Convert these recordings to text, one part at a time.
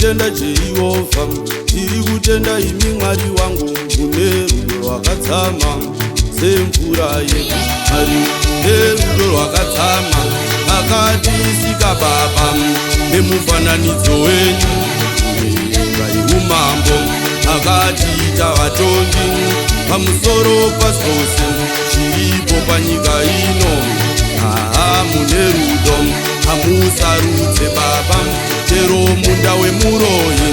kutenda Jehovha, tiri kutenda imi Mwari wangu, mune rudo rwakadzama semvura yedu. Mwari mune rudo rwakadzama, akatisika Baba nemufananidzo wenyu, muimba yeumambo akatiita vatongi pamusoro pazvose zviripo panyika ino. Mune rudo, hamusarudze Baba, chero munda wemuroyi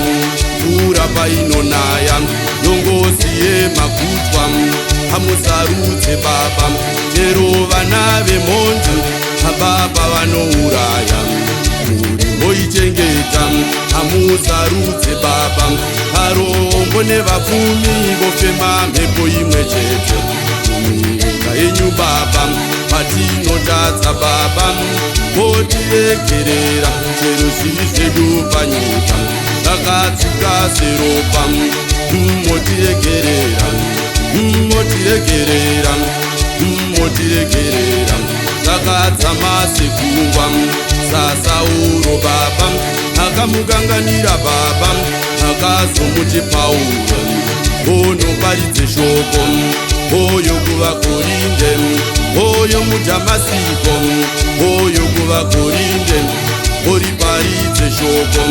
mvura painonaya, nyongozi yemagutwa hamusarudze Baba, chero vana vemhondi Baba vanouraya, moichengeta hamusarudze Baba, varombo nevapfumi vofema mhepo imwe chete munyika yenyu Baba. Patinotadza Baba, motiregerera, chero zvivi zvedu panyika zvakatsika seropa, motiregerera, motiregerera, motiregerera, zvakadzama segungwa sasauro Baba, akamukanganira Baba, akazomuti Pauro onoparidze shoko, oyo kuvaKorinde, oyo muDhamasiko, oyo kuvaKorinde, oriparidze shoko,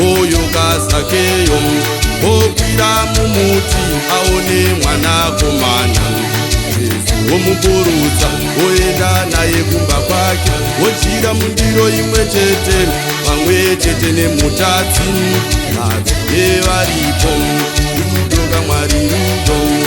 oyo kaZakeyo okwira mumuti aone mwanakomana Jesu omuburutsa, oenda naye kumba kwake, ojira mundiro imwe chete pamwe chete nemutadzi, vadzi nevaripo, rudo kaMwari rudo.